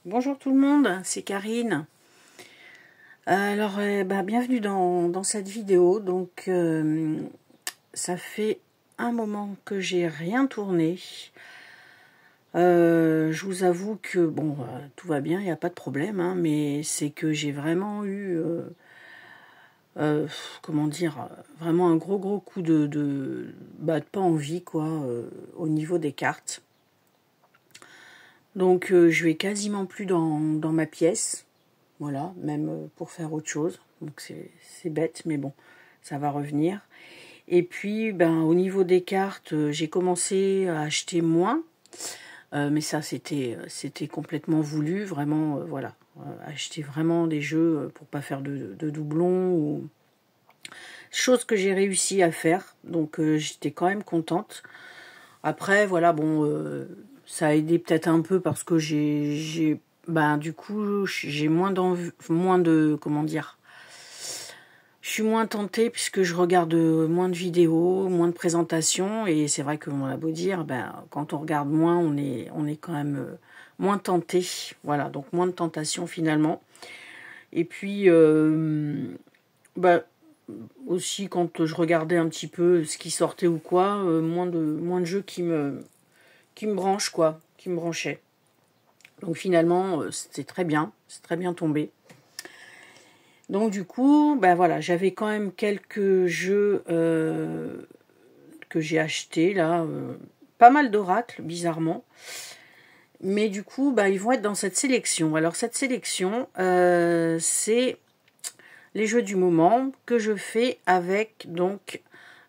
Bonjour tout le monde, c'est Karine. Alors, bienvenue dans cette vidéo. Donc, ça fait un moment que j'ai rien tourné. Je vous avoue que, bon, tout va bien, il n'y a pas de problème, hein, mais c'est que j'ai vraiment eu, comment dire, vraiment un gros coup de pas envie, quoi, au niveau des cartes. Donc, je vais quasiment plus dans ma pièce. Voilà, même pour faire autre chose. Donc c'est bête, mais bon, ça va revenir. Et puis, au niveau des cartes, j'ai commencé à acheter moins. Mais ça, c'était complètement voulu. Vraiment, voilà. Acheter vraiment des jeux pour pas faire de doublons. Ou... Chose que j'ai réussi à faire. Donc, j'étais quand même contente. Après, voilà, bon, ça a aidé peut-être un peu parce que du coup, j'ai moins de, comment dire, je suis moins tentée puisque je regarde moins de vidéos, moins de présentations, et c'est vrai qu'on a beau dire, quand on regarde moins, on est quand même moins tenté, voilà, donc moins de tentation finalement. Et puis, aussi quand je regardais un petit peu ce qui sortait ou quoi, moins de jeux qui me branchent, quoi, qui me branchaient. Donc finalement, c'était très bien, c'est très bien tombé. Donc du coup, voilà, j'avais quand même quelques jeux que j'ai achetés là, pas mal d'oracles, bizarrement. Mais du coup, ils vont être dans cette sélection. Alors cette sélection, c'est les jeux du moment que je fais avec donc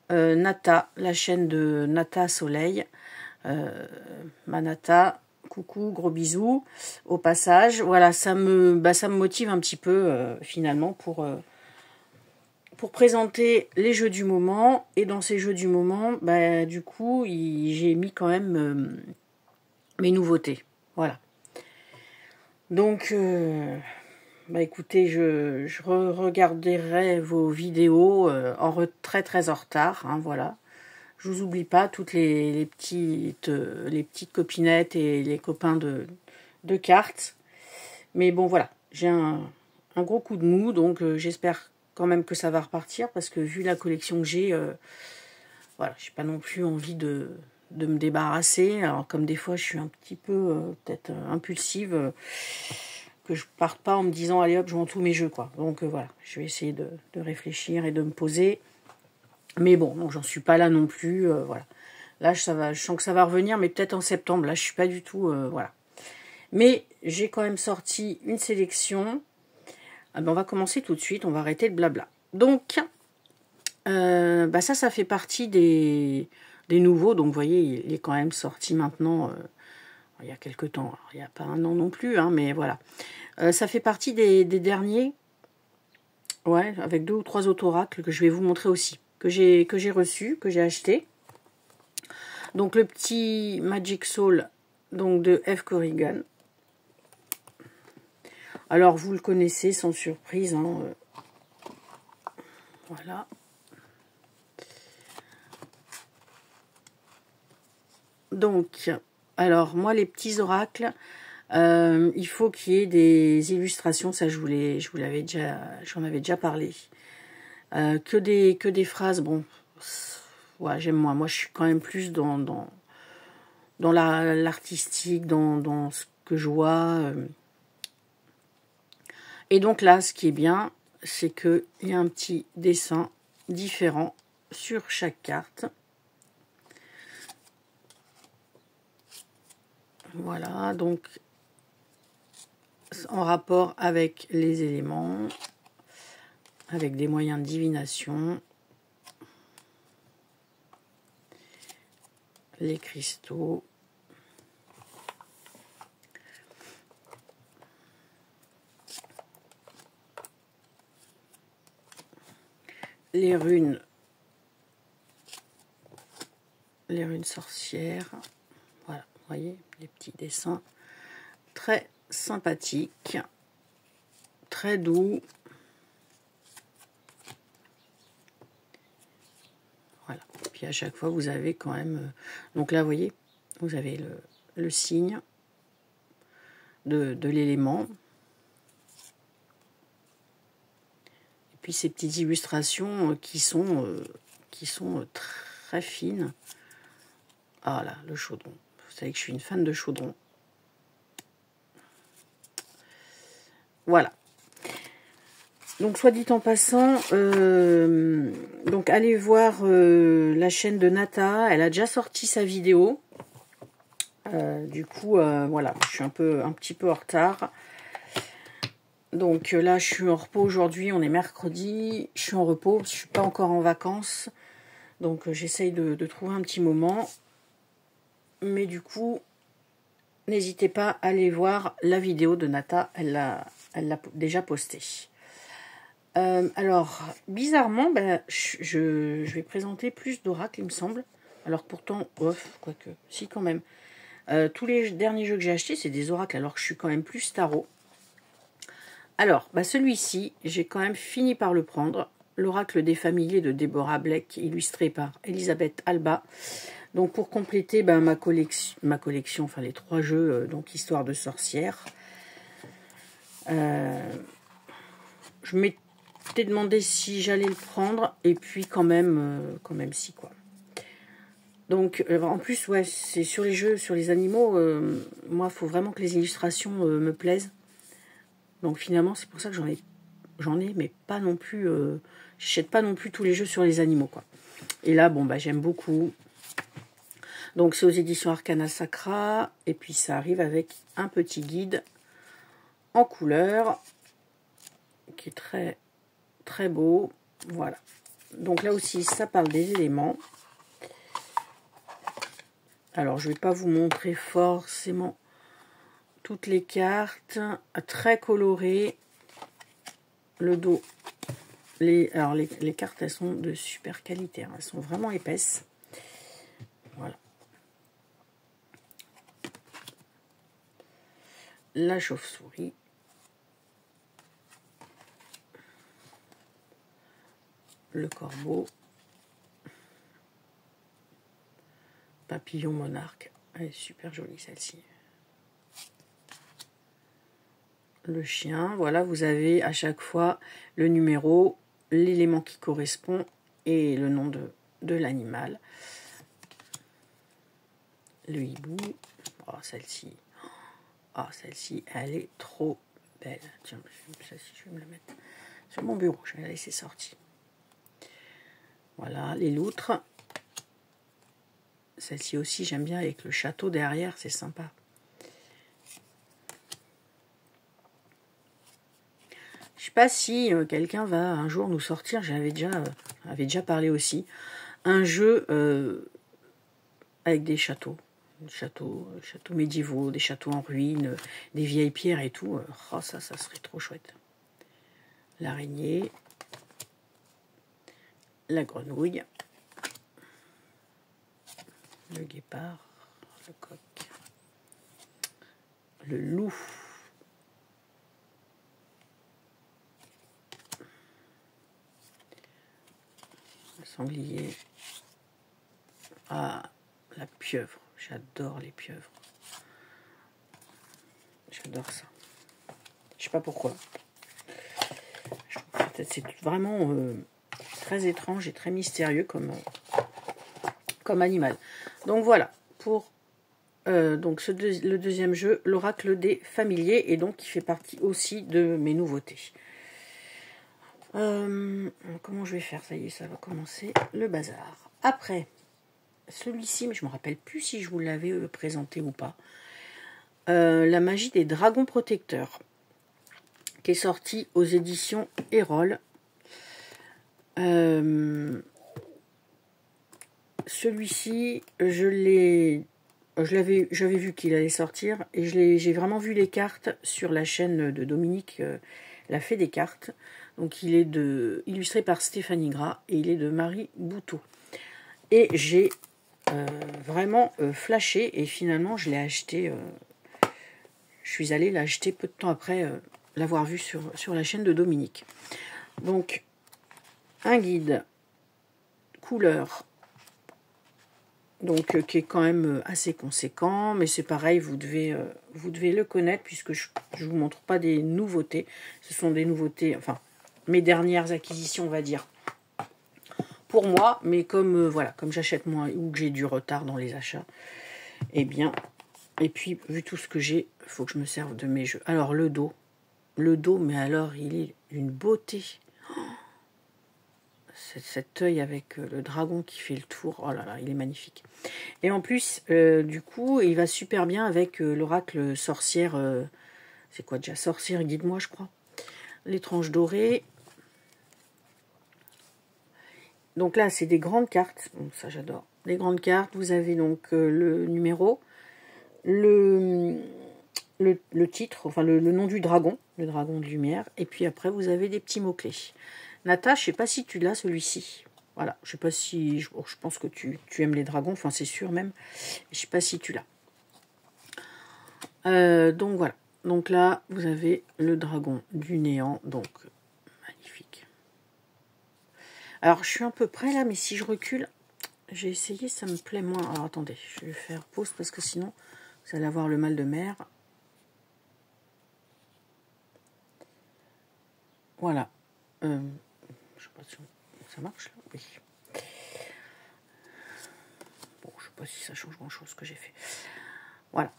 Nata, la chaîne de Nata Soleil. Manata, coucou, gros bisous au passage. Voilà, ça me motive un petit peu finalement pour présenter les jeux du moment. Et dans ces jeux du moment, du coup, j'ai mis quand même mes nouveautés. Voilà. Donc, écoutez, je regarderai vos vidéos très en retard. Hein, voilà. Je vous oublie pas, toutes les petites copinettes et les copains de cartes. Mais bon, voilà, j'ai un gros coup de mou, donc j'espère quand même que ça va repartir, parce que vu la collection que j'ai, voilà, j'ai pas non plus envie de me débarrasser. Alors comme des fois je suis un petit peu peut-être impulsive, que je parte pas en me disant allez hop, je vends tous mes jeux, quoi. Donc voilà, je vais essayer de réfléchir et de me poser. Mais bon, non, j'en suis pas là non plus, voilà. Là, je sens que ça va revenir, mais peut-être en septembre. Là, je suis pas du tout, voilà. Mais j'ai quand même sorti une sélection. On va commencer tout de suite. On va arrêter le blabla. Donc, ça fait partie des nouveaux. Donc, vous voyez, il est quand même sorti maintenant, il y a quelques temps. Alors, il n'y a pas un an non plus, hein, mais voilà. Ça fait partie des derniers. Ouais, avec 2 ou 3 autres oracles que je vais vous montrer aussi. Que j'ai reçu, que j'ai acheté. Donc le petit Magic Soul, donc de F. Corrigan. Alors vous le connaissez sans surprise, hein, voilà. Donc, alors moi les petits oracles, il faut qu'il y ait des illustrations, ça j'en avais déjà parlé. Que des phrases, bon, ouais, j'aime moins. Moi je suis quand même plus dans l'artistique, dans ce que je vois. Et donc là, ce qui est bien, c'est qu'il y a un petit dessin différent sur chaque carte. Voilà, donc en rapport avec les éléments, avec des moyens de divination, les cristaux, les runes sorcières. Voilà, vous voyez, les petits dessins très sympathiques, très doux. Voilà, puis à chaque fois vous avez quand même, donc là vous voyez, vous avez le signe, de l'élément. Et puis ces petites illustrations qui sont très fines. Ah là, le chaudron. Vous savez que je suis une fan de chaudron. Voilà. Donc, soit dit en passant, donc allez voir la chaîne de Nata. Elle a déjà sorti sa vidéo. Du coup, voilà, je suis un petit peu en retard. Donc là, je suis en repos aujourd'hui. On est mercredi. Je suis en repos. Je suis pas encore en vacances. Donc, j'essaye de trouver un petit moment. Mais du coup, n'hésitez pas à aller voir la vidéo de Nata. Elle l'a déjà postée. Alors, bizarrement, ben, je vais présenter plus d'oracles, il me semble. Alors pourtant, quoique, si quand même. Tous les derniers jeux que j'ai achetés, c'est des oracles, alors que je suis quand même plus tarot. Alors, ben, celui-ci, j'ai quand même fini par le prendre. L'oracle des familiers de Deborah Blake, illustré par Elisabeth Alba. Donc pour compléter ben, ma collection, enfin les 3 jeux, donc Histoire de sorcière. Je m'étais demandé si j'allais le prendre, et puis quand même si, quoi. Donc, en plus, ouais, c'est sur les jeux, sur les animaux, moi, il faut vraiment que les illustrations me plaisent. Donc finalement, c'est pour ça que j'en ai, mais pas non plus, j'achète pas non plus tous les jeux sur les animaux, quoi. Et là, bon, bah, j'aime beaucoup. Donc, c'est aux éditions Arcana Sacra, et puis ça arrive avec un petit guide en couleur, qui est très, très beau. Voilà. Donc là aussi, ça parle des éléments. Alors, je ne vais pas vous montrer forcément toutes les cartes. Très colorées. Le dos. Alors, les cartes, elles sont de super qualité. Hein. Elles sont vraiment épaisses. Voilà. La chauve-souris. Le corbeau. Papillon monarque. Elle est super jolie, celle-ci. Le chien, voilà, vous avez à chaque fois le numéro, l'élément qui correspond et le nom de l'animal. Le hibou, oh, celle-ci, elle est trop belle. Tiens, celle-ci, je vais me la mettre sur mon bureau, je vais la laisser sortie. Voilà, les loutres. Celle-ci aussi, j'aime bien avec le château derrière, c'est sympa. Je sais pas si quelqu'un va un jour nous sortir, j'avais déjà parlé aussi, un jeu avec des châteaux. Châteaux médiévaux, des châteaux en ruine, des vieilles pierres et tout. Oh, ça serait trop chouette. L'araignée, la grenouille, le guépard, le coq, le loup, le sanglier, ah, la pieuvre. J'adore les pieuvres. J'adore ça. Je sais pas pourquoi. Je trouve que c'est vraiment très étrange et très mystérieux comme animal. Donc voilà, pour donc le deuxième jeu, l'oracle des familiers, et donc qui fait partie aussi de mes nouveautés. Comment je vais faire? Ça y est, ça va commencer le bazar. Après, celui-ci, mais je ne me rappelle plus si je vous l'avais présenté ou pas. La magie des dragons protecteurs, qui est sorti aux éditions Erol. Celui-ci, j'avais vu qu'il allait sortir, et j'ai vraiment vu les cartes sur la chaîne de Dominique, la Fée des cartes. Donc il est illustré par Stéphanie Gras, et il est de Marie Bouteau. Et j'ai vraiment flashé, et finalement je l'ai acheté. Je suis allée l'acheter peu de temps après l'avoir vu sur la chaîne de Dominique. Donc un guide couleur Donc qui est quand même assez conséquent, mais c'est pareil, vous devez le connaître puisque je ne vous montre pas des nouveautés. Ce sont des nouveautés, enfin, mes dernières acquisitions, on va dire, pour moi, mais comme voilà, comme j'achète moins ou que j'ai du retard dans les achats, eh bien, et puis vu tout ce que j'ai, il faut que je me serve de mes jeux. Alors le dos, mais alors il est une beauté. Cet œil avec le dragon qui fait le tour, oh là là, il est magnifique. Et en plus, du coup, il va super bien avec l'oracle sorcière, c'est quoi déjà, sorcière, guide-moi, je crois. L'étrange dorée. Donc là, c'est des grandes cartes, bon, ça j'adore. Des grandes cartes, vous avez donc le numéro, le titre, enfin le nom du dragon, le dragon de lumière, et puis après, vous avez des petits mots-clés. Nata, je sais pas si tu l'as celui-ci. Voilà, je sais pas si... je pense que tu aimes les dragons, enfin c'est sûr même. Je sais pas si tu l'as. Donc voilà. Donc là, vous avez le dragon du néant. Donc, magnifique. Alors, je suis un peu près là, mais si je recule, j'ai essayé, ça me plaît moins. Alors attendez, je vais faire pause parce que sinon, vous allez avoir le mal de mer. Voilà. Je sais pas si ça marche là. Oui. Bon, je sais pas si ça change grand-chose ce que j'ai fait. Voilà.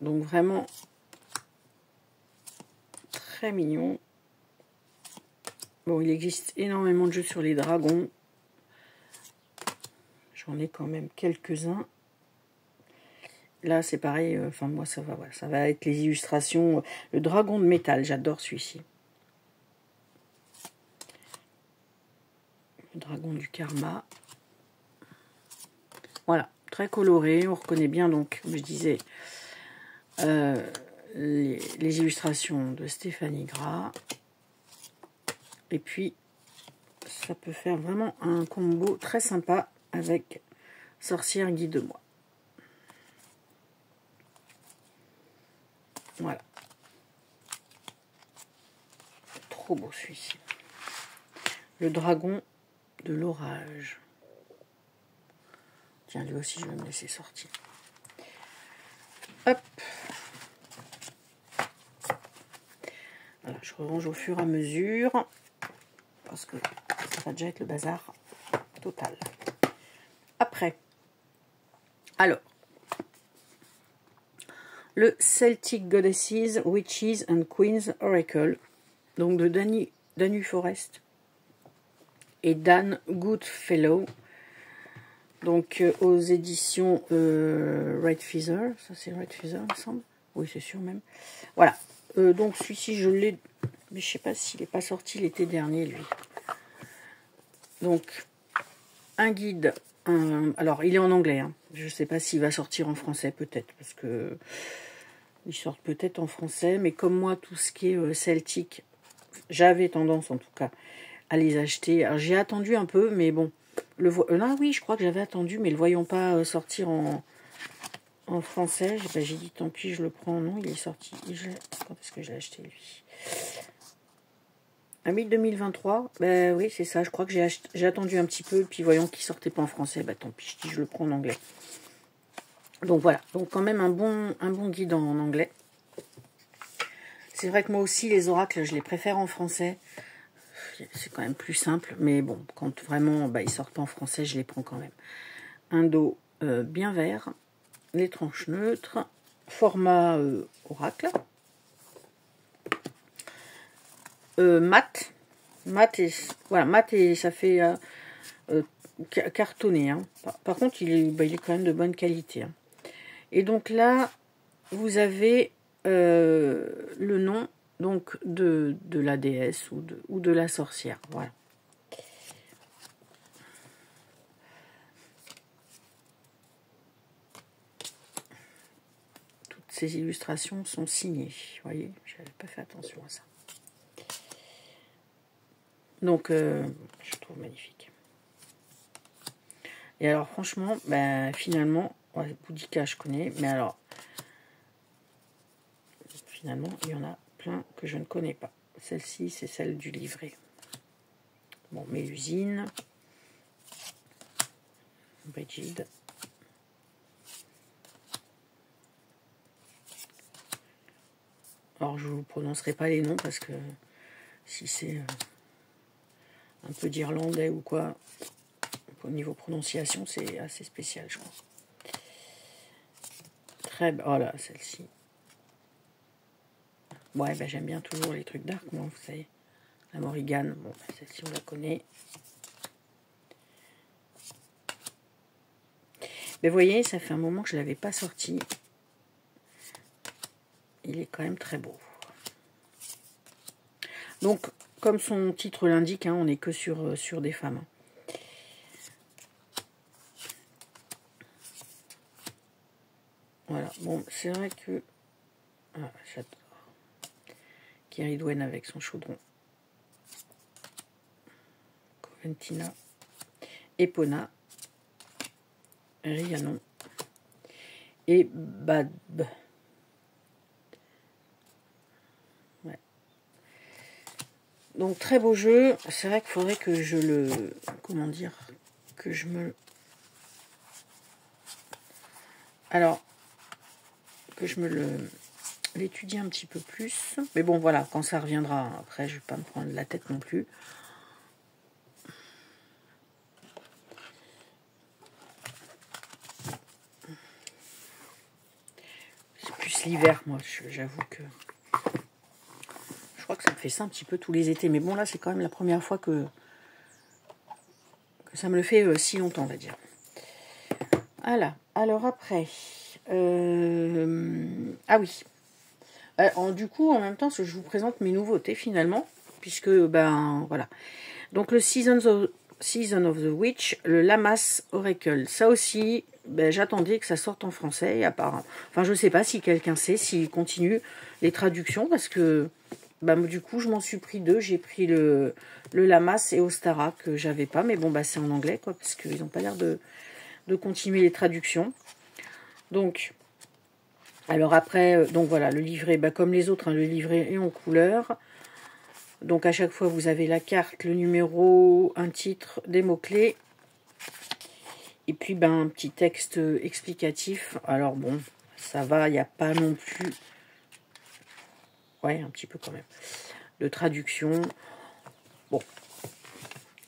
Donc vraiment très mignon. Bon, il existe énormément de jeux sur les dragons. J'en ai quand même quelques-uns. Là, c'est pareil. Enfin, moi, ça va. Voilà, ça va être les illustrations. Le dragon de métal, j'adore celui-ci. Le dragon du karma. Voilà, très coloré. On reconnaît bien, donc, comme je disais, les illustrations de Stéphanie Gras. Et puis, ça peut faire vraiment un combo très sympa avec Sorcière Guide-moi. Voilà. Trop beau celui-ci. Le dragon de l'orage. Tiens, lui aussi, je vais me laisser sortir. Hop. Voilà, je range au fur et à mesure. Parce que ça va déjà être le bazar total. Après. Alors. Le Celtic Goddesses, Witches and Queens Oracle. Donc de Danu Forest et Dan Goodfellow. Donc aux éditions Red Feather. Ça c'est Red Feather, il me semble. Oui, c'est sûr même. Voilà. Donc celui-ci, je l'ai... Mais je sais pas s'il n'est pas sorti l'été dernier, lui. Donc, un guide. Alors, il est en anglais. Hein. Je ne sais pas s'il va sortir en français, peut-être. Parce que ils sortent peut-être en français. Mais comme moi, tout ce qui est celtique, j'avais tendance, en tout cas, à les acheter. Alors, j'ai attendu un peu, mais bon. Non, oui, je crois que j'avais attendu, mais le voyant pas sortir en français, j'ai dit tant pis, je le prends. Non, il est sorti. Quand est-ce que je l'ai acheté, lui? À mi-2023, ben oui, c'est ça. Je crois que j'ai attendu un petit peu, puis voyant qu'il sortait pas en français, ben tant pis, je le prends en anglais. Donc voilà, donc quand même un bon guide en anglais. C'est vrai que moi aussi, les oracles, je les préfère en français. C'est quand même plus simple, mais bon, quand vraiment ils sortent pas en français, je les prends quand même. Un dos bien vert, les tranches neutres, format oracle. Mat et ça fait cartonné. Hein. Par contre, il est quand même de bonne qualité. Hein. Et donc là, vous avez le nom donc de la déesse ou de la sorcière. Voilà. Toutes ces illustrations sont signées. Vous voyez, je n'avais pas fait attention à ça. Donc, je trouve magnifique. Et alors, franchement, finalement, Boudica, je connais, mais alors, finalement, il y en a plein que je ne connais pas. Celle-ci, c'est celle du livret. Bon, Mélusine. Brigide. Alors, je ne vous prononcerai pas les noms parce que si c'est un peu d'irlandais ou quoi, au niveau prononciation, c'est assez spécial, je crois. Très bien. Oh là, celle-ci. Ouais, ben, j'aime bien toujours les trucs dark, moi, vous savez. La Morrigan, bon, ben, celle-ci, on la connaît. Mais vous voyez, ça fait un moment que je ne l'avais pas sorti. Il est quand même très beau. Donc, comme son titre l'indique, hein, on n'est que sur des femmes. Voilà, bon, c'est vrai que... Ah, j'adore. Kerry Dwen avec son chaudron. Coventina. Epona. Rhiannon. Et Bab. Ouais. Donc, très beau jeu. C'est vrai qu'il faudrait que je le... Comment dire? Que je me... Alors, que je me l'étudie un petit peu plus. Mais bon, voilà, quand ça reviendra. Après, je ne vais pas me prendre la tête non plus. C'est plus l'hiver, moi. J'avoue que... Je crois que ça me fait ça un petit peu tous les étés. Mais bon, là, c'est quand même la première fois que ça me le fait si longtemps, on va dire. Voilà. Alors après... Ah oui. Du coup, en même temps, je vous présente mes nouveautés, finalement. Puisque, ben, voilà. Donc, le Season of the Witch, le Lamas Oracle. Ça aussi, ben, j'attendais que ça sorte en français. Enfin, je ne sais pas si quelqu'un sait, s'il continue les traductions. Parce que, ben, du coup, je m'en suis pris deux. J'ai pris le Lamas et Ostara, que j'avais pas. Mais bon, ben, c'est en anglais, quoi. Parce qu'ils n'ont pas l'air de continuer les traductions. Donc... Alors après, donc voilà, le livret, bah comme les autres, hein, le livret est en couleur. Donc à chaque fois, vous avez la carte, le numéro, un titre, des mots-clés. Et puis ben, un petit texte explicatif. Alors bon, ça va, il n'y a pas non plus... Ouais, un petit peu quand même. De traduction. Bon,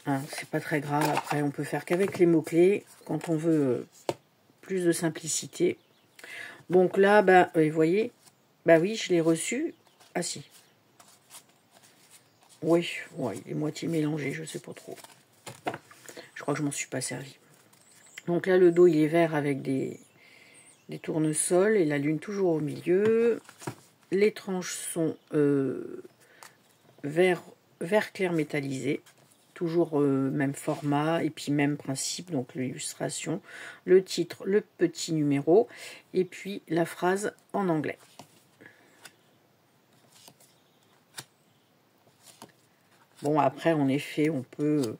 hein, c'est pas très grave. Après, on peut faire qu'avec les mots-clés. Quand on veut plus de simplicité... Donc là, bah, vous voyez, bah oui, je l'ai reçu. Ah si. Oui, ouais, il est moitié mélangé, je sais pas trop. Je crois que je m'en suis pas servi. Donc là, le dos, il est vert avec des tournesols et la lune toujours au milieu. Les tranches sont vert clair métallisé. Toujours même format et puis même principe, donc l'illustration, le titre, le petit numéro et puis la phrase en anglais. Bon, après, en effet, on peut...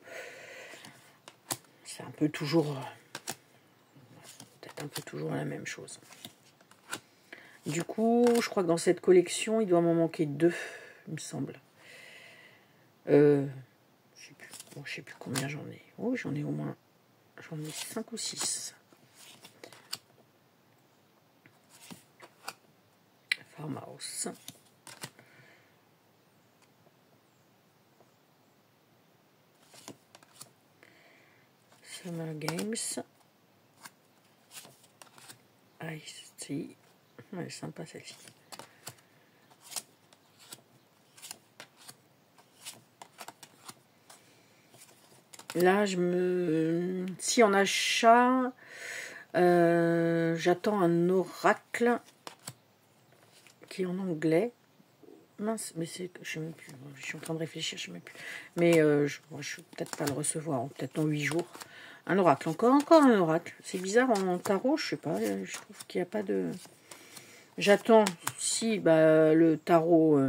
C'est un peu toujours... Peut-être un peu toujours la même chose. Du coup, je crois que dans cette collection, il doit m'en manquer deux, il me semble. Je sais plus combien j'en ai. Oh, j'en ai au moins... J'en ai 5 ou 6. Farmhouse. Summer Games. Ice-T. Elle est sympa celle-ci. Là, si en achat, j'attends un oracle qui est en anglais. Mince, mais c'est... Je sais même plus. Je suis en train de réfléchir, je sais même plus. Mais je ne vais peut-être pas le recevoir, peut-être dans 8 jours. Un oracle, encore un oracle. C'est bizarre, en tarot, je sais pas. Je trouve qu'il n'y a pas de... J'attends, si, bah, le tarot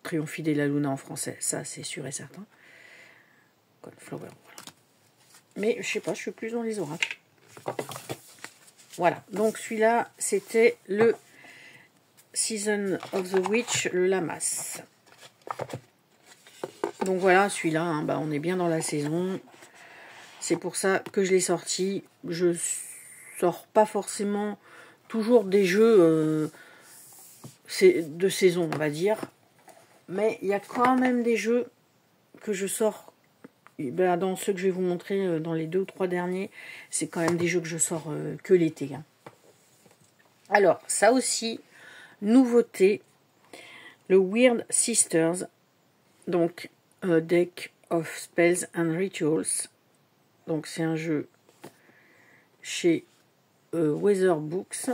Triomphe de la Luna en français. Ça, c'est sûr et certain. Flower, voilà. Mais je sais pas, je suis plus dans les oracles. Voilà, donc celui-là, c'était le Season of the Witch, le Lamas. Donc voilà, celui-là, hein, bah, on est bien dans la saison. C'est pour ça que je l'ai sorti. Je sors pas forcément toujours des jeux de saison, on va dire. Mais il y a quand même des jeux que je sors. Ben, dans ceux que je vais vous montrer, dans les 2 ou 3 derniers, c'est quand même des jeux que je sors que l'été. Hein. Alors, ça aussi, nouveauté, le Weird Sisters, donc Deck of Spells and Rituals. Donc c'est un jeu chez Weather Books.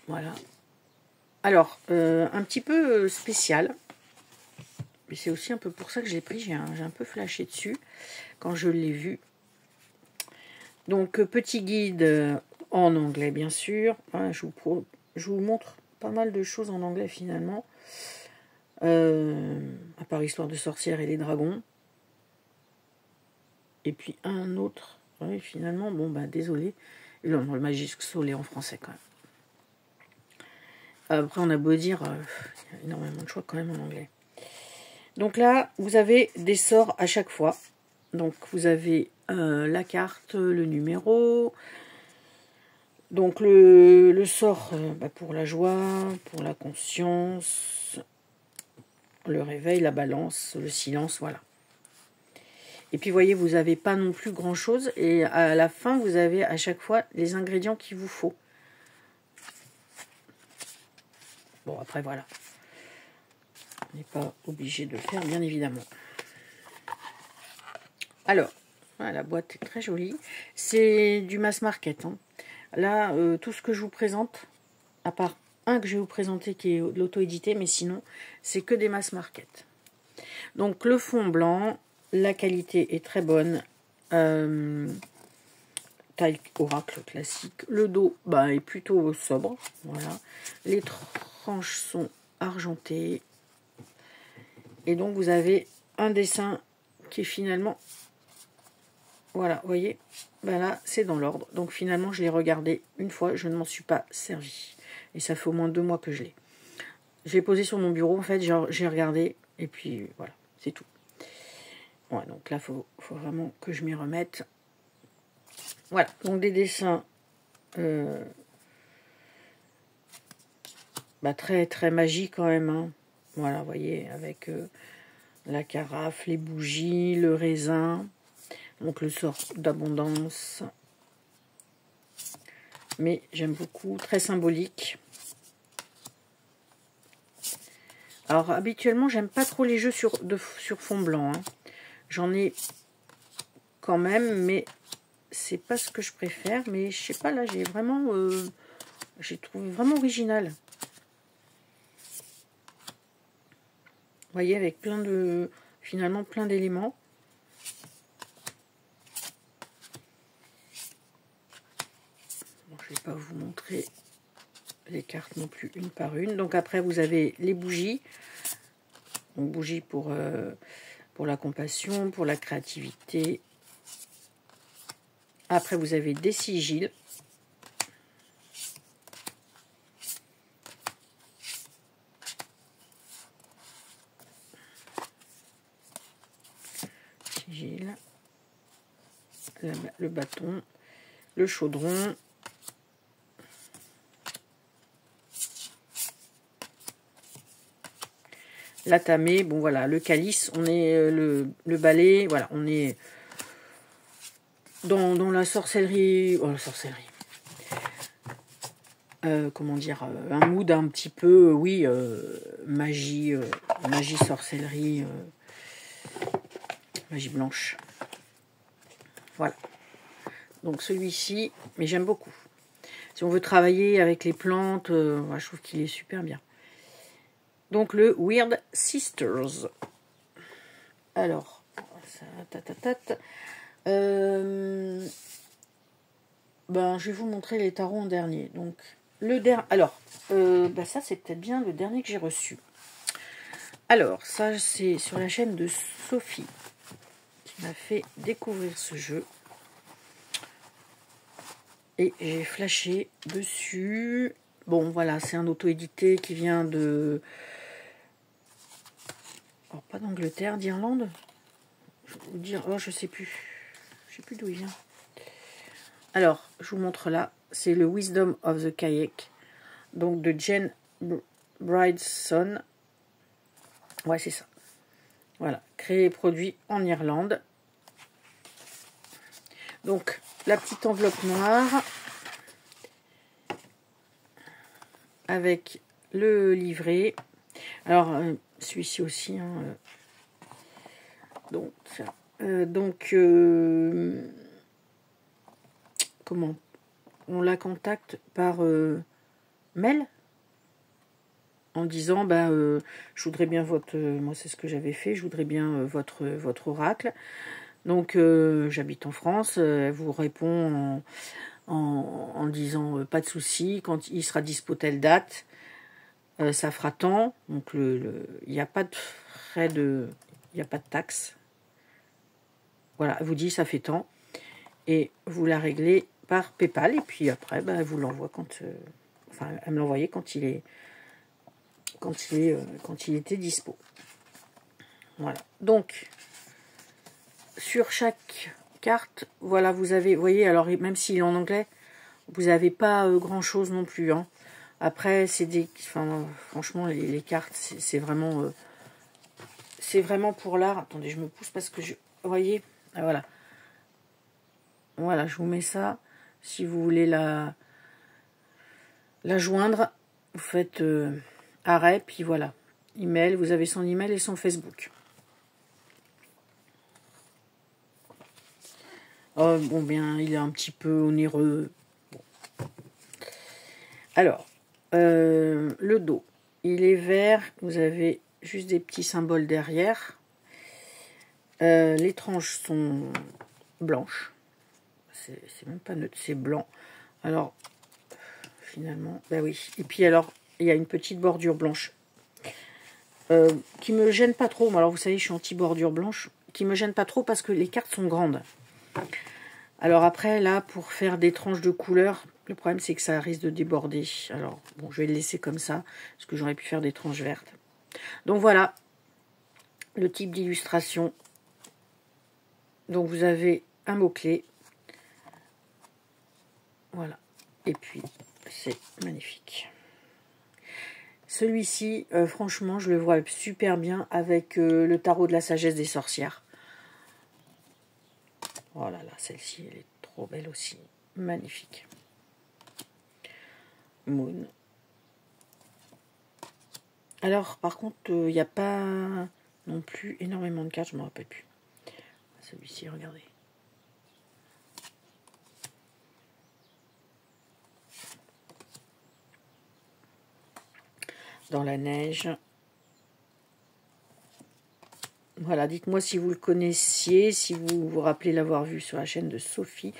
Voilà. Alors, un petit peu spécial. Mais c'est aussi un peu pour ça que je l'ai pris. J'ai un peu flashé dessus quand je l'ai vu. Donc, petit guide en anglais, bien sûr. Voilà, je vous montre pas mal de choses en anglais, finalement. À part Histoire de sorcières et les dragons. Et puis, un autre. Oui, finalement, bon, bah, désolé. Le Magic Soul est en français, quand même. Après, on a beau dire, il y a énormément de choix, quand même, en anglais. Donc là, vous avez des sorts à chaque fois. Donc, vous avez la carte, le numéro. Donc, le sort pour la joie, pour la conscience, le réveil, la balance, le silence, voilà. Et puis, vous voyez, vous n'avez pas non plus grand-chose. Et à la fin, vous avez à chaque fois les ingrédients qu'il vous faut. Bon, après, voilà. On n'est pas obligé de le faire, bien évidemment. Alors, voilà, la boîte est très jolie. C'est du mass market. Hein. Là, tout ce que je vous présente, à part un que je vais vous présenter qui est de l'auto-édité, mais sinon, c'est que des mass market. Donc, le fond blanc, la qualité est très bonne. Taille oracle classique. Le dos est plutôt sobre. Voilà. Les tranches sont argentées. Et donc, vous avez un dessin qui est finalement... Voilà, vous voyez, là, c'est dans l'ordre. Donc, finalement, je l'ai regardé une fois. Je ne m'en suis pas servi. Et ça fait au moins 2 mois que je l'ai. Je l'ai posé sur mon bureau. En fait, j'ai regardé. Et puis, voilà, c'est tout. Ouais, donc là, faut vraiment que je m'y remette. Voilà, donc des dessins très, très magiques quand même. Hein. Voilà, vous voyez, avec la carafe, les bougies, le raisin. Donc le sort d'abondance. Mais j'aime beaucoup, très symbolique. Alors habituellement, j'aime pas trop les jeux sur fond blanc. Hein. J'en ai quand même, mais c'est pas ce que je préfère. Mais je sais pas, là, j'ai trouvé vraiment original. Vous voyez, avec finalement plein d'éléments. Bon, je vais pas vous montrer les cartes non plus une par une. Donc après, vous avez les bougies. Donc bougies pour la compassion, pour la créativité. Après, vous avez des sigils. Sigils. Le bâton. Le chaudron. La tamée, bon voilà, le calice, on est le balai, voilà, on est dans la sorcellerie, la sorcellerie. Comment dire, un mood un petit peu, oui, magie, sorcellerie, magie blanche. Voilà. Donc celui-ci, mais j'aime beaucoup. Si on veut travailler avec les plantes, je trouve qu'il est super bien. Donc le Weird Sisters. Alors, ça, je vais vous montrer les tarots en dernier. Donc, alors, ça c'est peut-être bien le dernier que j'ai reçu. Alors, ça c'est sur la chaîne de Sophie qui m'a fait découvrir ce jeu. Et j'ai flashé dessus. Bon, voilà, c'est un auto-édité qui vient de Alors, pas d'Angleterre, d'Irlande. Je vais vous dire, oh, je sais plus. Je sais plus d'où il vient. Alors, je vous montre là. C'est le Wisdom of the Kayak. Donc, de Jane Bryson. Ouais, c'est ça. Voilà. Créé et produit en Irlande. Donc, la petite enveloppe noire. Avec le livret. Alors, celui-ci aussi. Hein, comment on la contacte par mail en disant je voudrais bien votre moi c'est ce que j'avais fait, je voudrais bien votre oracle. Donc j'habite en France, elle vous répond en disant pas de souci, quand il sera dispo telle date, ça fera tant. Donc il n'y a pas de frais il n'y a pas de taxe. Voilà, elle vous dit ça fait tant et vous la réglez par PayPal et puis après elle vous l'envoie elle me l'envoyait quand il était dispo. Voilà. Donc sur chaque carte, voilà, vous voyez, alors même s'il est en anglais, vous n'avez pas grand chose non plus. Hein. Après, franchement, les cartes, c'est vraiment pour l'art. Attendez, je me pousse parce que vous voyez, voilà. Voilà, je vous mets ça. Si vous voulez la joindre, vous faites arrêt, puis voilà. Email, vous avez son email et son Facebook. Oh, bon, bien, il est un petit peu onéreux. Bon. Alors, le dos, il est vert. Vous avez juste des petits symboles derrière. Les tranches sont blanches. C'est même pas neutre, c'est blanc. Alors, finalement, oui. Et puis alors, il y a une petite bordure blanche qui me gêne pas trop. Alors, vous savez, je suis anti-bordure blanche. Qui me gêne pas trop parce que les cartes sont grandes. Alors après, là, pour faire des tranches de couleurs, le problème, c'est que ça risque de déborder. Alors, bon, je vais le laisser comme ça, parce que j'aurais pu faire des tranches vertes. Donc, voilà le type d'illustration. Donc, vous avez un mot-clé. Voilà. Et puis, c'est magnifique. Celui-ci, franchement, je le vois super bien avec le tarot de la sagesse des sorcières. Oh là là, celle-ci, elle est trop belle aussi. Magnifique. Moon. Alors, par contre, il n'y a pas non plus énormément de cartes, je ne me rappelle plus. Celui-ci, regardez. Dans la neige. Voilà, dites-moi si vous le connaissiez, si vous vous rappelez l'avoir vu sur la chaîne de Sophie.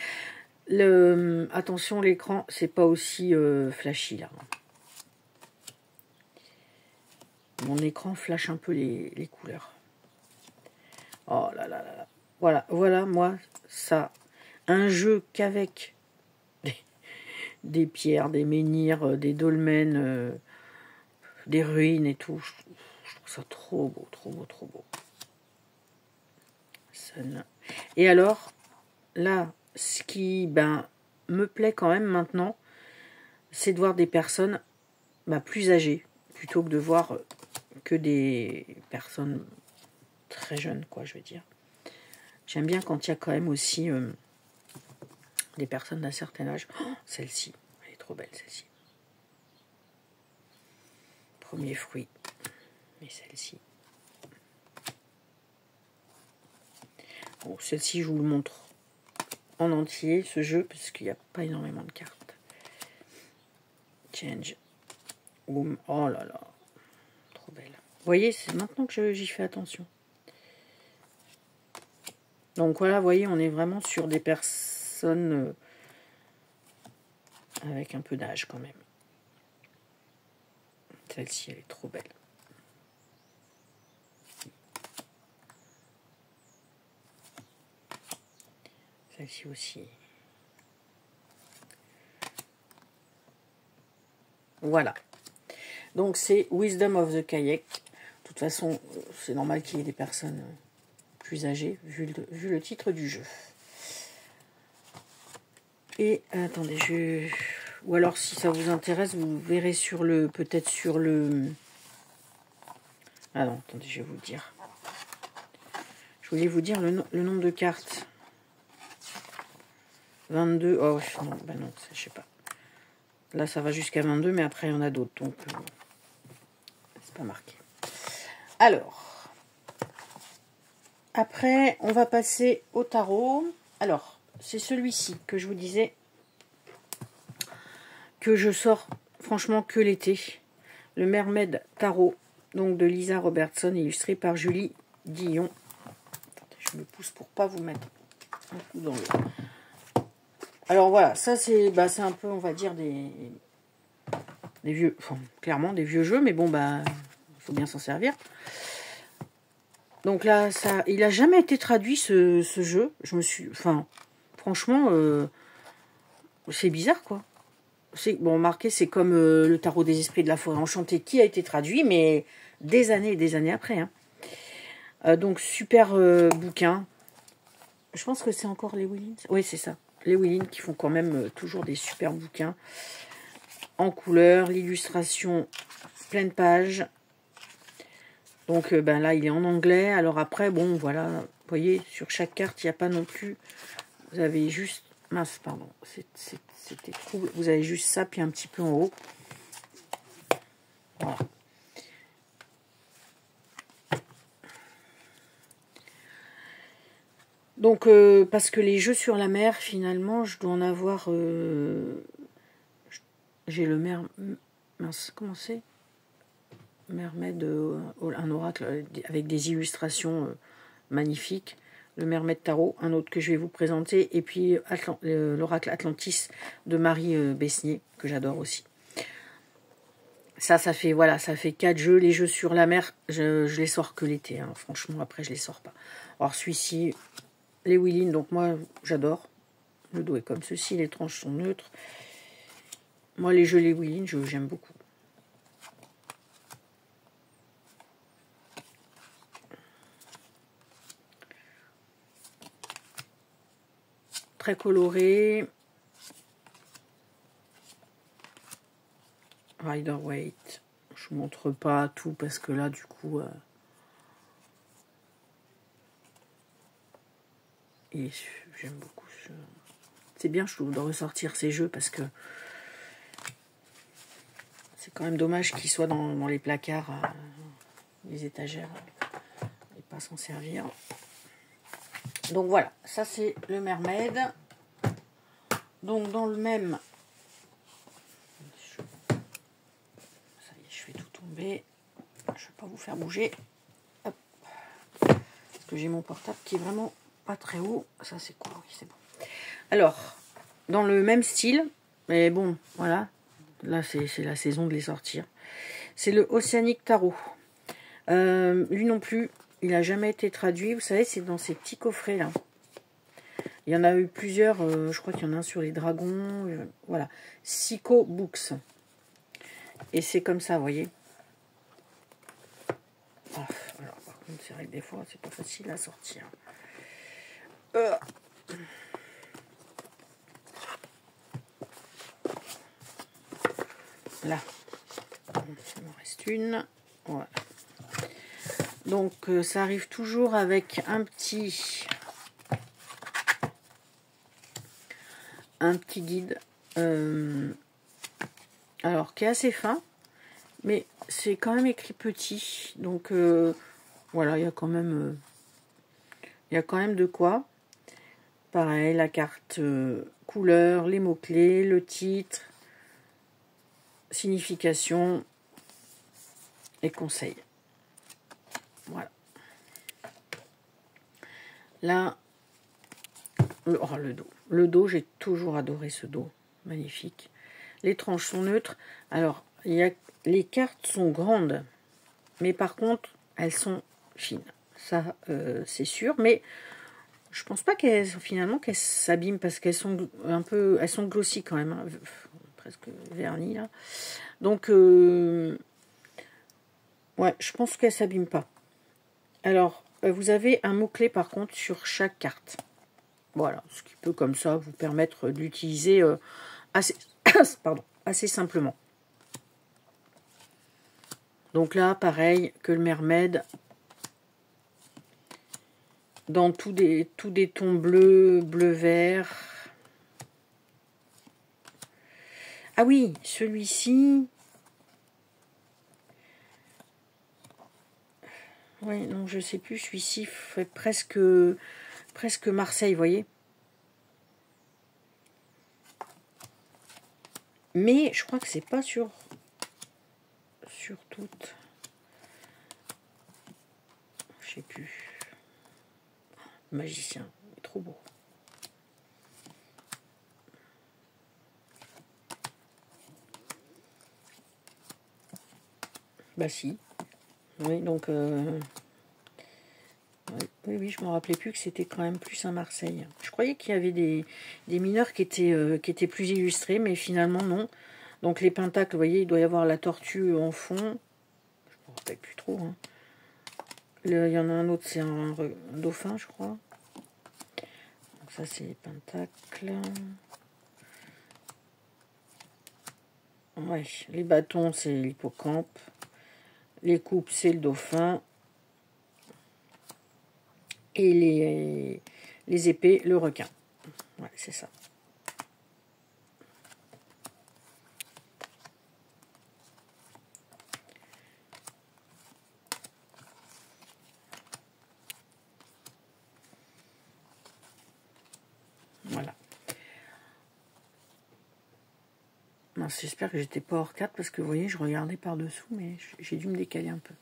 Attention, l'écran, c'est pas aussi flashy là. Mon écran flash un peu les couleurs. Oh là là là là. Voilà, moi, ça. Un jeu qu'avec des pierres, des menhirs, des dolmens, des ruines et tout. Je trouve ça trop beau, trop beau, trop beau. Et alors, là, ce qui me plaît quand même maintenant, c'est de voir des personnes plus âgées, plutôt que de voir que des personnes très jeunes, quoi, je veux dire. J'aime bien quand il y a quand même aussi des personnes d'un certain âge. Oh, celle-ci, elle est trop belle, celle-ci. Premier fruit. Mais celle-ci. Bon, celle-ci, je vous le montre en entier, ce jeu, parce qu'il n'y a pas énormément de cartes. Change. Boom. Oh là là. Trop belle. Vous voyez, c'est maintenant que j'y fais attention. Donc voilà, vous voyez, on est vraiment sur des personnes avec un peu d'âge quand même. Celle-ci, elle est trop belle. Celle-ci aussi. Voilà. Donc c'est Wisdom of the Kayak. De toute façon, c'est normal qu'il y ait des personnes plus âgées, vu le titre du jeu. Et attendez, ou alors si ça vous intéresse, vous verrez sur le... Peut-être sur le... Ah non, attendez, je vais vous le dire. Je voulais vous dire le nombre de cartes. 22. Oh non, bah non, je sais pas. Là, ça va jusqu'à 22, mais après, il y en a d'autres. Donc, c'est pas marqué. Alors, après, on va passer au tarot. Alors, c'est celui-ci que je vous disais que je sors franchement que l'été. Le Mermaid Tarot, donc de Lisa Robertson, illustré par Julie Dillon. Attendez, je me pousse pour pas vous mettre un coup dans le... Alors voilà, ça c'est un peu, on va dire, des vieux, enfin, clairement des vieux jeux, mais bon, il faut bien s'en servir. Donc là, il n'a jamais été traduit ce jeu. Franchement, c'est bizarre, quoi. Bon, marqué, c'est comme le tarot des esprits de la forêt enchantée qui a été traduit, mais des années et des années après. Hein. Donc, super bouquin. Je pense que c'est encore les Willins. Oui, c'est ça. Les Willins qui font quand même toujours des super bouquins en couleur. L'illustration pleine page. Donc, là, il est en anglais. Alors après, bon, voilà. Vous voyez, sur chaque carte, il n'y a pas non plus... Vous avez juste... Mince, pardon. C'était trouble. Vous avez juste ça, puis un petit peu en haut. Voilà. Donc, parce que les jeux sur la mer, finalement, je dois en avoir... j'ai le mince, comment c'est? Mermaid, un oracle avec des illustrations magnifiques. Le Mermaid Tarot, un autre que je vais vous présenter. Et puis, l'oracle Atlantis de Marie Besnier, que j'adore aussi. Ça fait, voilà, ça fait 4 jeux. Les jeux sur la mer, je les sors que l'été. Hein. Franchement, après, je les sors pas. Alors, celui-ci... Les Willins, donc moi, j'adore. Le dos est comme ceci, les tranches sont neutres. Moi, les jeux les Willins, j'aime beaucoup. Très coloré. Rider-Waite. Je vous montre pas tout parce que là, du coup... et j'aime beaucoup ce... C'est bien, je trouve, de ressortir ces jeux parce que c'est quand même dommage qu'ils soient dans les placards, les étagères, et pas s'en servir. Donc voilà, ça c'est le Mermaid. Donc dans le même... Ça y est, je fais tout tomber. Je ne vais pas vous faire bouger. Hop. Parce que j'ai mon portable qui est vraiment pas très haut. Ça c'est cool, oui, c'est bon. Alors, dans le même style, mais bon, voilà. Là, c'est la saison de les sortir. C'est le Oceanic Tarot. Lui non plus, il n'a jamais été traduit. Vous savez, c'est dans ces petits coffrets-là. Il y en a eu plusieurs. Je crois qu'il y en a un sur les dragons. Voilà. Psycho Books. Et c'est comme ça, vous voyez. Alors, par contre, c'est vrai que des fois, c'est pas facile à sortir. Là, il m'en reste une. Voilà. Donc, ça arrive toujours avec un petit guide. Alors, qui est assez fin, mais c'est quand même écrit petit. Donc, voilà, il y a quand même de quoi. Pareil, la carte couleur, les mots-clés, le titre, signification et conseils. Voilà. Là, le dos. Le dos, j'ai toujours adoré ce dos. Magnifique. Les tranches sont neutres. Alors, les cartes sont grandes. Mais par contre, elles sont fines. Ça, c'est sûr. Mais je pense pas qu'elles s'abîment parce qu'elles sont elles sont glossy quand même. Hein, presque vernies là. Donc, Ouais, je pense qu'elle s'abîme pas. Alors, vous avez un mot-clé par contre sur chaque carte. Voilà, ce qui peut comme ça vous permettre d'utiliser assez, pardon, assez simplement. Donc là, pareil que le mermaid, dans tous des tons bleus, bleu-vert. Ah oui, celui-ci. Oui, non, je sais plus, celui-ci fait presque Marseille, vous voyez. Mais je crois que c'est pas sur toutes. Je sais plus. Magicien, trop beau. Bah si. Oui, donc oui, je me rappelais plus que c'était quand même plus à Marseille. Je croyais qu'il y avait des mineurs qui étaient plus illustrés, mais finalement non. Donc les pentacles, vous voyez, il doit y avoir la tortue en fond. Je me rappelle plus trop. Hein. Il y en a un autre, c'est un dauphin, je crois. Donc ça, c'est les pentacles. Ouais, les bâtons, c'est l'hippocampe. Les coupes, c'est le dauphin. Et les épées, le requin. Ouais, c'est ça. Voilà. J'espère que j'étais pas hors 4 parce que vous voyez, je regardais par-dessous, mais j'ai dû me décaler un peu.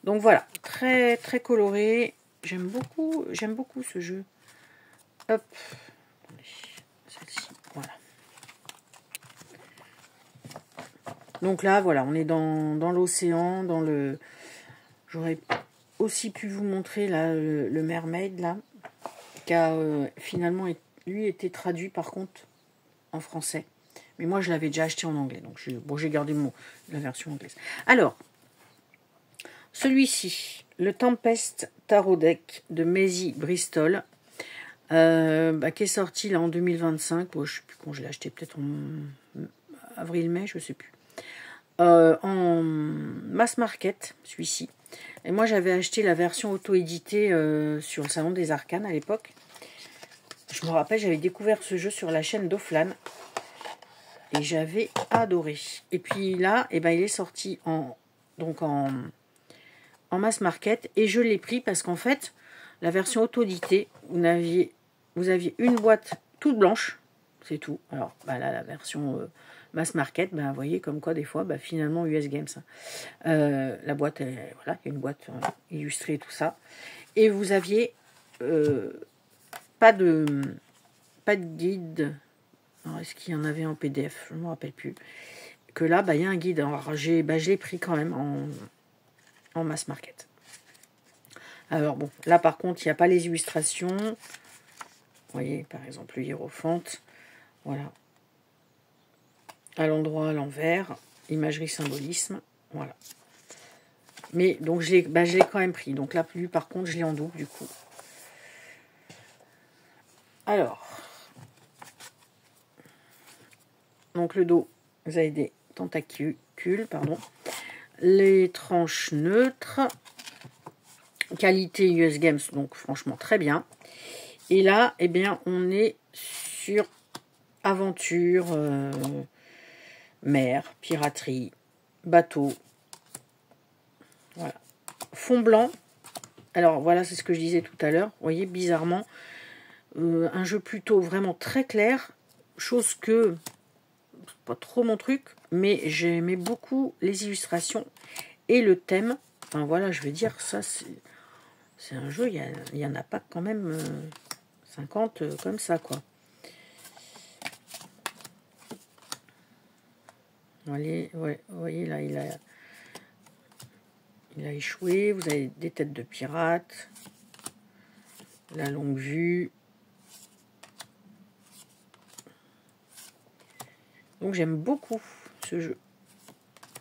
Donc voilà, très très coloré. J'aime beaucoup ce jeu. Hop. Celle-ci, voilà. Donc là, voilà, on est dans l'océan, dans le... J'aurais aussi pu vous montrer là, le mermaid, là, qui a finalement, lui, été traduit par contre en français. Mais moi, je l'avais déjà acheté en anglais. Donc, j'ai gardé la version anglaise. Alors, celui-ci, le Tempest Tarot Deck de Maisie Bristol, qui est sorti là en 2025. Bon, je ne sais plus quand je l'ai acheté, peut-être en avril-mai, je ne sais plus. En mass market, celui-ci. Et moi, j'avais acheté la version auto-éditée sur le Salon des Arcanes à l'époque. Je me rappelle, j'avais découvert ce jeu sur la chaîne d'Oflan. Et j'avais adoré. Et puis là, il est sorti en mass market. Et je l'ai pris parce qu'en fait, la version auto-éditée, vous aviez une boîte toute blanche. C'est tout. Alors là, la version mass market, vous voyez comme quoi des fois, finalement, US Games. La boîte, voilà, il y a une boîte illustrée, tout ça. Et vous aviez pas de guide. Alors, est-ce qu'il y en avait en PDF? Je ne me rappelle plus. Que là, il y a un guide. Alors, je l'ai pris quand même en mass market. Alors, bon, là, par contre, il n'y a pas les illustrations. Vous voyez, par exemple, le hiérophante. Voilà. À l'endroit, à l'envers. Imagerie, symbolisme. Voilà. Mais, donc, je l'ai quand même pris. Donc là, lui, par contre, je l'ai en double, du coup. Alors. Donc, le dos, vous avez des tentacules, pardon. Les tranches neutres. Qualité US Games, donc franchement très bien. Et là, on est sur aventure, mer, piraterie, bateau. Voilà. Fond blanc. Alors voilà, c'est ce que je disais tout à l'heure. Vous voyez, bizarrement, un jeu plutôt vraiment très clair. Chose que, c'est pas trop mon truc, mais j'aimais beaucoup les illustrations et le thème. Enfin voilà, je veux dire, ça c'est un jeu, il n'y en a pas quand même 50 comme ça, quoi. Allez, ouais, vous voyez, là, il a échoué. Vous avez des têtes de pirates. La longue vue. Donc, j'aime beaucoup ce jeu.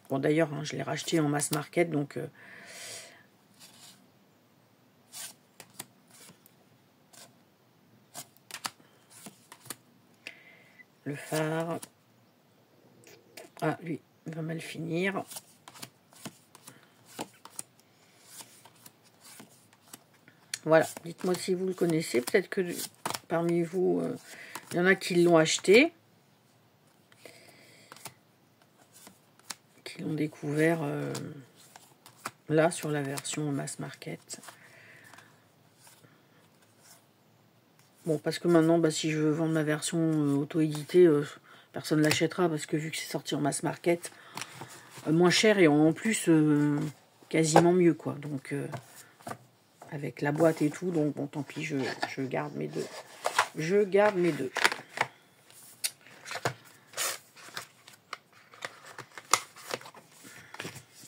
Bon, d'ailleurs, hein, je l'ai racheté en mass market, donc... le phare. Ah, lui, il va mal finir. Voilà, dites-moi si vous le connaissez. Peut-être que parmi vous, il y en a qui l'ont acheté. Qui l'ont découvert là, sur la version mass market. Bon, parce que maintenant, bah, si je veux vendre ma version auto-éditée, personne ne l'achètera, parce que vu que c'est sorti en mass market, moins cher et en plus quasiment mieux, quoi. Donc, avec la boîte et tout, donc bon, tant pis, je garde mes deux. Je garde mes deux.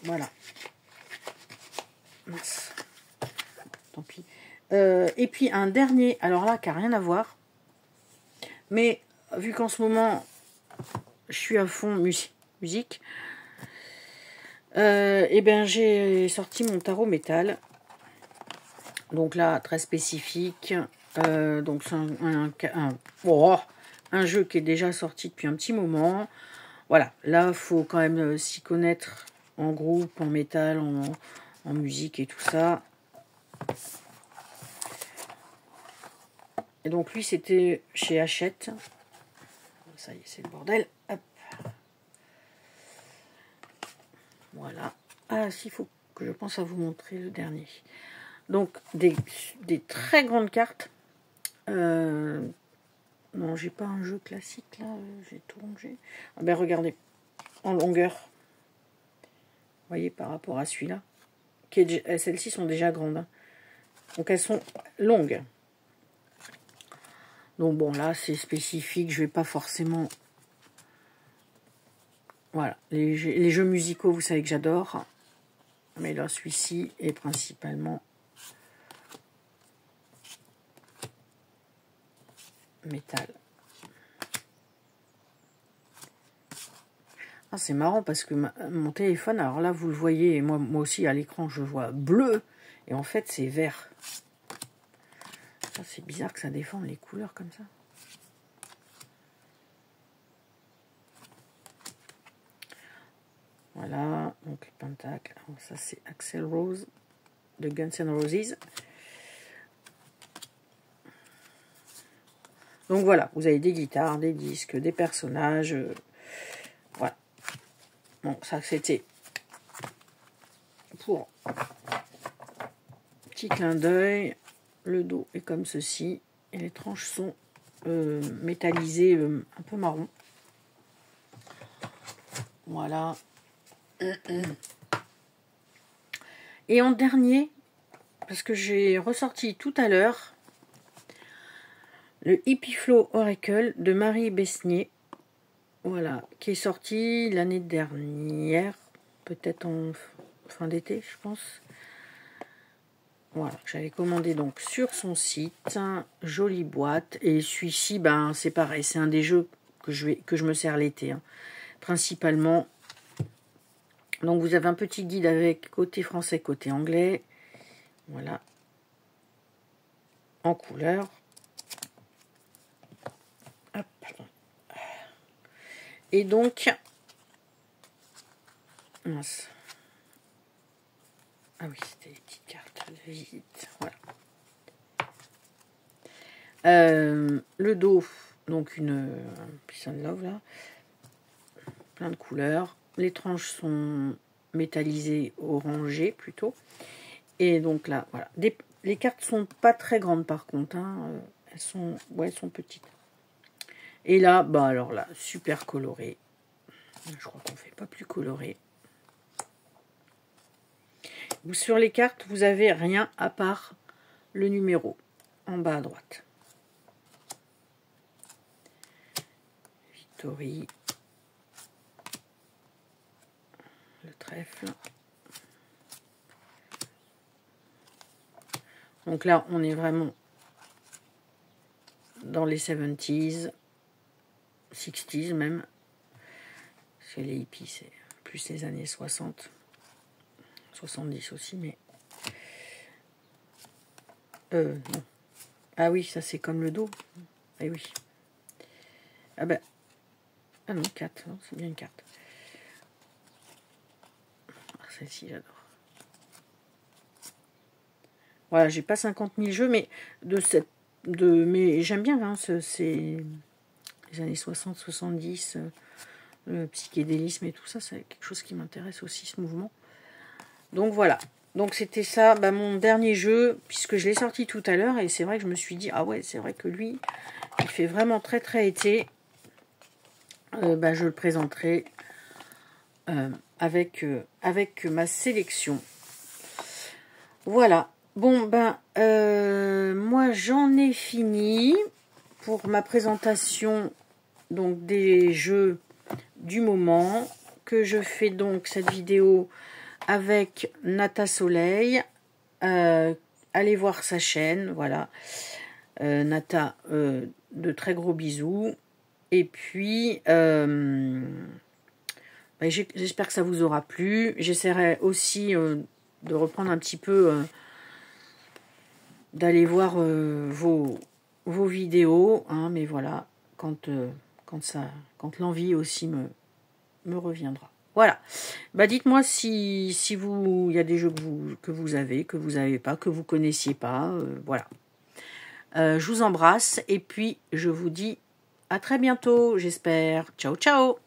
Voilà. Mince. Tant pis. Et puis un dernier, alors là, qui n'a rien à voir. Mais vu qu'en ce moment, je suis à fond musique, et bien j'ai sorti mon tarot métal. Donc là, très spécifique. Donc c'est un jeu qui est déjà sorti depuis un petit moment. Voilà, là, il faut quand même s'y connaître en groupe, en métal, en musique et tout ça. Et donc lui, c'était chez Hachette. Ça y est, c'est le bordel. Hop. Voilà. Ah, si, il faut que je pense à vous montrer le dernier. Donc, des très grandes cartes. Non, j'ai pas un jeu classique, là. J'ai tout rangé. Ah ben, regardez. En longueur. Vous voyez, par rapport à celui-là. Celles-ci sont déjà grandes. Hein. Donc, elles sont longues. Donc, bon, là, c'est spécifique. Je vais pas forcément... Voilà. Les jeux musicaux, vous savez que j'adore. Mais là, celui-ci est principalement... métal. Ah, c'est marrant parce que mon téléphone, alors là vous le voyez, et moi aussi à l'écran je vois bleu, et en fait c'est vert. C'est bizarre que ça défende les couleurs comme ça. Voilà, donc le pentacle. Alors ça c'est Axl Rose de Guns N' Roses. Donc voilà, vous avez des guitares, des disques, des personnages. Voilà. Bon, ça c'était pour petit clin d'œil. Le dos est comme ceci. Et les tranches sont métallisées, un peu marron. Voilà. Et en dernier, parce que j'ai ressorti tout à l'heure, le Hippie Flow Oracle de Marie Besnier. Voilà, qui est sorti l'année dernière, peut-être en fin d'été, je pense. Voilà, j'avais commandé donc sur son site, jolie boîte. Et celui-ci, ben c'est pareil, c'est un des jeux que je me sers l'été, hein, principalement. Donc vous avez un petit guide avec côté français, côté anglais. Voilà, en couleur. Hop. Et donc, mince. Ah oui, c'était les petites cartes de visite. Voilà. Le dos, donc un Peace and Love là, plein de couleurs. Les tranches sont métallisées, orangées plutôt. Et donc là, voilà. Les cartes sont pas très grandes par contre. Hein. Elles sont petites. Et là, bah alors là, super coloré. Je crois qu'on fait pas plus coloré. Sur les cartes, vous avez rien à part le numéro en bas à droite. Victory. Le trèfle. Donc là, on est vraiment dans les 70s, 60s même. Chez les hippies, c'est plus les années 60. 70 aussi, mais... non. Ah oui, ça c'est comme le dos. Ah oui. Ah ben... Ah non, 4, c'est bien une carte. Ah, celle-ci, j'adore. Voilà, j'ai pas 50 000 jeux, mais mais j'aime bien, hein, c'est les années 60, 70, le psychédélisme et tout ça, c'est quelque chose qui m'intéresse aussi, ce mouvement. Donc voilà. Donc c'était ça, mon dernier jeu, puisque je l'ai sorti tout à l'heure, et c'est vrai que je me suis dit, ah ouais, c'est vrai que lui, il fait vraiment très très été. Je le présenterai avec ma sélection. Voilà. Bon, moi j'en ai fini pour ma présentation donc des jeux du moment, que je fais donc cette vidéo avec Nata Soleil. Allez voir sa chaîne, voilà. Nata, de très gros bisous. Et puis, j'espère que ça vous aura plu. J'essaierai aussi de reprendre un petit peu, d'aller voir vos vidéos, hein, mais voilà, quand l'envie aussi me reviendra. Voilà. Dites-moi si il y a des jeux que vous avez pas, que vous connaissiez pas, voilà. Je vous embrasse et puis je vous dis à très bientôt, j'espère. Ciao, ciao!